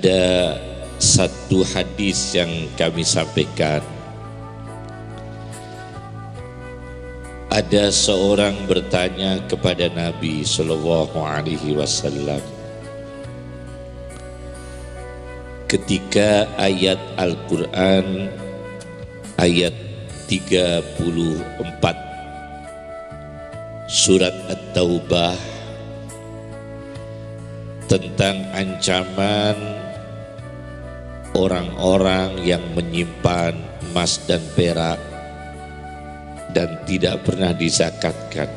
Ada satu hadis yang kami sampaikan. Ada seorang bertanya kepada Nabi Sallallahu Alaihi Wasallam ketika ayat Al-Quran ayat 34 surat At-Taubah tentang ancaman orang-orang yang menyimpan emas dan perak dan tidak pernah dizakatkan,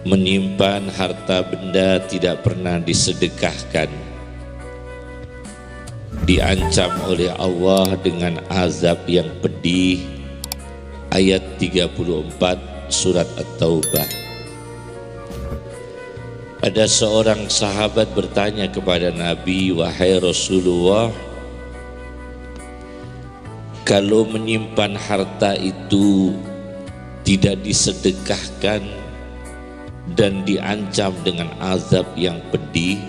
menyimpan harta benda tidak pernah disedekahkan, diancam oleh Allah dengan azab yang pedih. Ayat 34 surat At-Taubah. Ada seorang sahabat bertanya kepada Nabi, wahai Rasulullah, kalau menyimpan harta itu tidak disedekahkan dan diancam dengan azab yang pedih,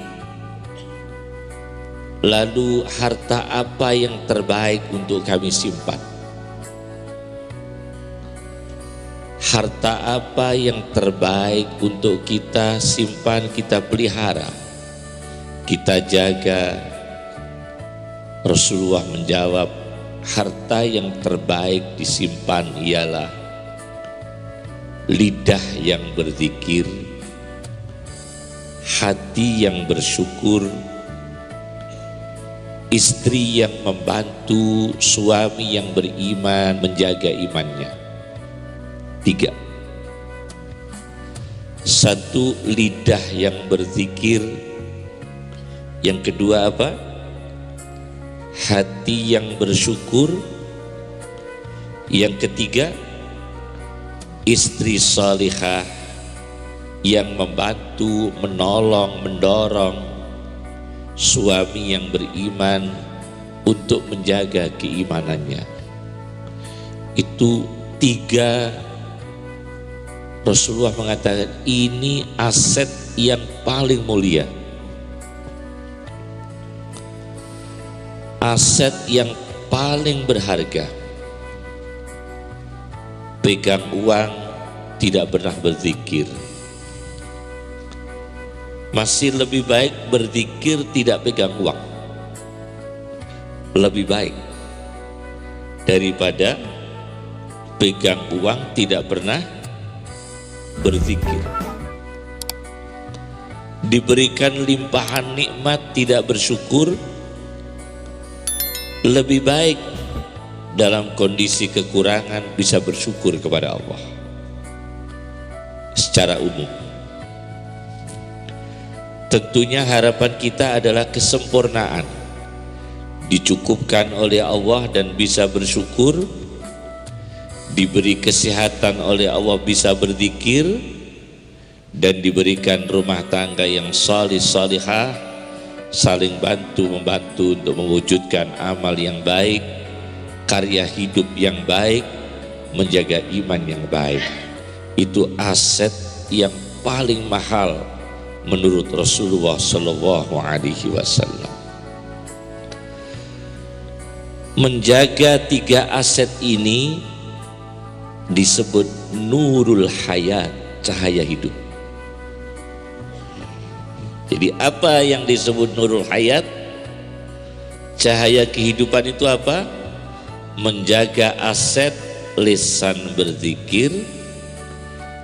lalu harta apa yang terbaik untuk kami simpan? Harta apa yang terbaik untuk kita simpan, kita pelihara, kita jaga? Rasulullah menjawab, harta yang terbaik disimpan ialah lidah yang berzikir, hati yang bersyukur, istri yang membantu suami yang beriman menjaga imannya. 3. Satu, lidah yang berzikir. Yang kedua apa? Hati yang bersyukur. Yang ketiga, istri salihah yang membantu, menolong, mendorong suami yang beriman untuk menjaga keimanannya. Itu 3. Rasulullah mengatakan ini aset yang paling mulia, aset yang paling berharga. Pegang uang tidak pernah berzikir, masih lebih baik berzikir tidak pegang uang, lebih baik daripada pegang uang tidak pernah berzikir. Diberikan limpahan nikmat tidak bersyukur, lebih baik dalam kondisi kekurangan bisa bersyukur kepada Allah. Secara umum tentunya harapan kita adalah kesempurnaan, dicukupkan oleh Allah dan bisa bersyukur, diberi kesehatan oleh Allah bisa berzikir, dan diberikan rumah tangga yang salih salihah, saling bantu-membantu untuk mewujudkan amal yang baik, karya hidup yang baik, menjaga iman yang baik. Itu aset yang paling mahal menurut Rasulullah Sallallahu Alaihi Wasallam. Menjaga 3 aset ini disebut nurul hayat, cahaya hidup. Jadi apa yang disebut nurul hayat? Cahaya kehidupan itu apa? Menjaga aset lisan berzikir,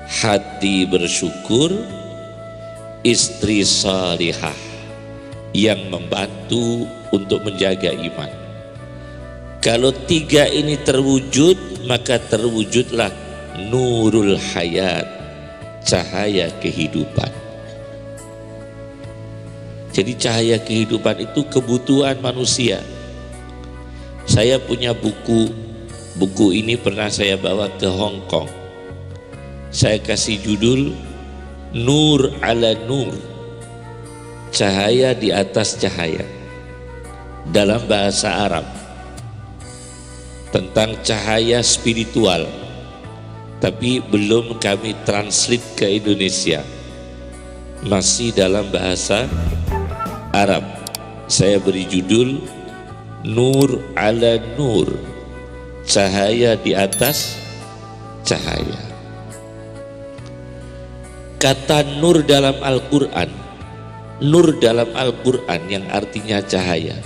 hati bersyukur, istri salihah yang membantu untuk menjaga iman. Kalau 3 ini terwujud, maka terwujudlah nurul hayat, cahaya kehidupan. Jadi cahaya kehidupan itu kebutuhan manusia. Saya punya buku ini pernah saya bawa ke Hong Kong. Saya kasih judul Nur ala Nur, cahaya di atas cahaya, dalam bahasa Arab, tentang cahaya spiritual, tapi belum kami translate ke Indonesia, masih dalam bahasa Arab. Saya beri judul Nur ala Nur, cahaya di atas cahaya. Kata nur dalam Al-Quran, nur dalam Al-Quran yang artinya cahaya,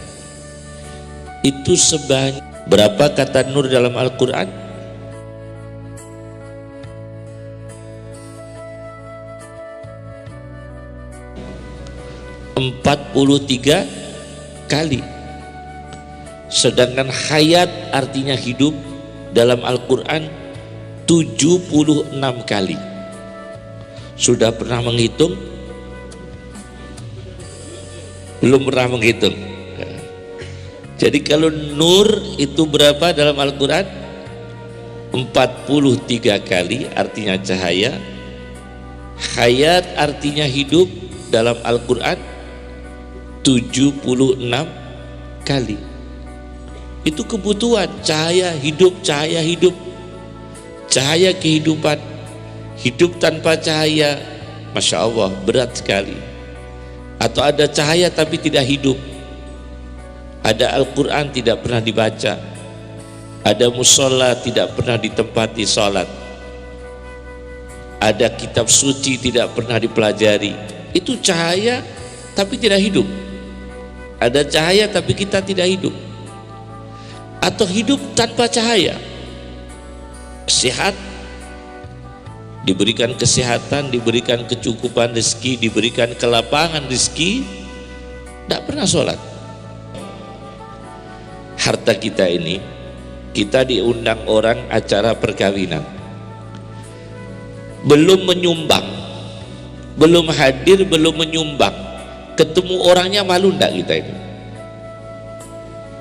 itu sebanyak berapa kata nur dalam Al-Quran? 43 kali. Sedangkan hayat artinya hidup dalam Al-Quran 76 kali. Sudah pernah menghitung? Belum pernah menghitung. Jadi kalau nur itu berapa dalam Al-Quran? 43 kali artinya cahaya. Hayat artinya hidup dalam Al-Quran 76 kali. Itu kebutuhan, cahaya hidup, cahaya hidup, cahaya kehidupan. Hidup tanpa cahaya, Masya Allah, berat sekali. Atau ada cahaya tapi tidak hidup. Ada Al-Quran tidak pernah dibaca, ada musola tidak pernah ditempati sholat, ada kitab suci tidak pernah dipelajari. Itu cahaya tapi tidak hidup. Ada cahaya tapi kita tidak hidup. Atau hidup tanpa cahaya. Sehat, diberikan kesehatan, diberikan kecukupan rezeki, diberikan kelapangan rezeki, tidak pernah sholat. Harta kita ini, kita diundang orang acara perkawinan, belum menyumbang, belum hadir, belum menyumbang, ketemu orangnya malu ndak kita itu?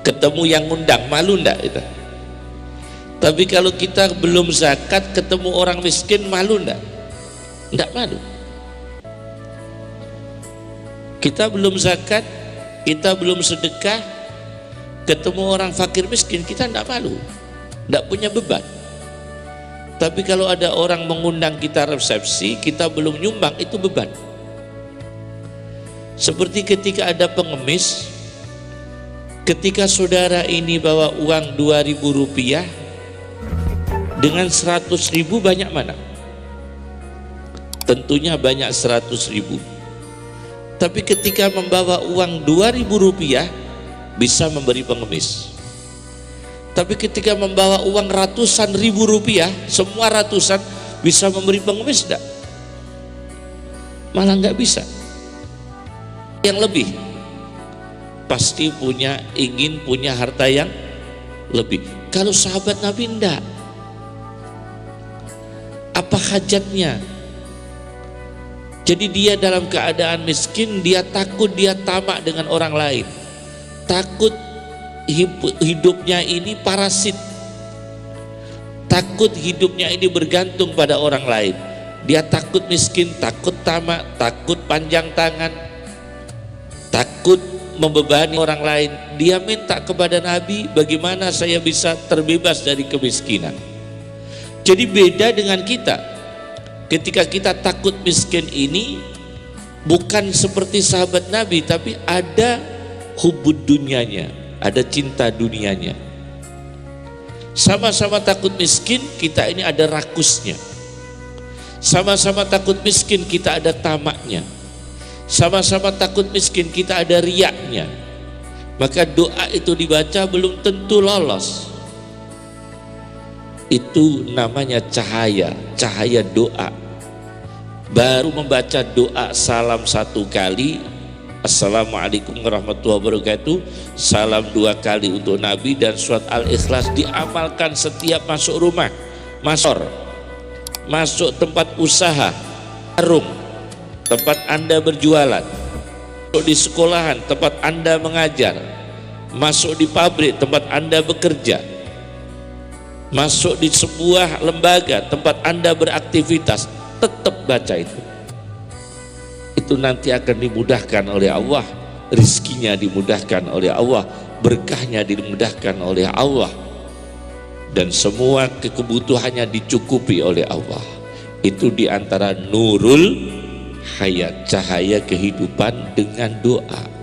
Ketemu yang ngundang malu ndak kita? Tapi kalau kita belum zakat, ketemu orang miskin malu ndak? Ndak malu. Kita belum zakat, kita belum sedekah, ketemu orang fakir miskin, kita ndak malu, ndak punya beban. Tapi kalau ada orang mengundang kita resepsi, kita belum nyumbang, itu beban. Seperti ketika ada pengemis, ketika saudara ini bawa uang 2.000 rupiah, dengan 100.000 banyak mana? Tentunya banyak 100.000. Tapi ketika membawa uang 2.000 rupiah, bisa memberi pengemis. Tapi ketika membawa uang ratusan ribu rupiah, semua ratusan, bisa memberi pengemis enggak? Malah nggak bisa. Yang lebih pasti ingin punya harta yang lebih. Kalau sahabat Nabi enggak. Apa hajatnya? Jadi dia dalam keadaan miskin, dia takut, dia tamak dengan orang lain, takut hidupnya ini parasit, takut hidupnya ini bergantung pada orang lain. Dia takut miskin, takut tamak, takut panjang tangan, takut membebani orang lain. Dia minta kepada Nabi, bagaimana saya bisa terbebas dari kemiskinan. Jadi beda dengan kita. Ketika kita takut miskin ini, bukan seperti sahabat Nabi, tapi ada hubud dunianya, ada cinta dunianya. Sama-sama takut miskin, kita ini ada rakusnya. Sama-sama takut miskin, kita ada tamaknya. Sama-sama takut miskin, kita ada riaknya. Maka doa itu dibaca belum tentu lolos. Itu namanya cahaya, cahaya doa. Baru membaca doa salam 1 kali, Assalamualaikum warahmatullahi wabarakatuh, salam 2 kali untuk Nabi, dan surat Al-Ikhlas diamalkan setiap masuk rumah, masuk tempat usaha, warung, tempat Anda berjualan, masuk di sekolahan, tempat Anda mengajar, masuk di pabrik, tempat Anda bekerja, masuk di sebuah lembaga, tempat Anda beraktivitas, tetap baca itu. Itu nanti akan dimudahkan oleh Allah, rizkinya dimudahkan oleh Allah, berkahnya dimudahkan oleh Allah, dan semua kebutuhannya dicukupi oleh Allah. Itu diantara nurul hayat, cahaya kehidupan dengan doa.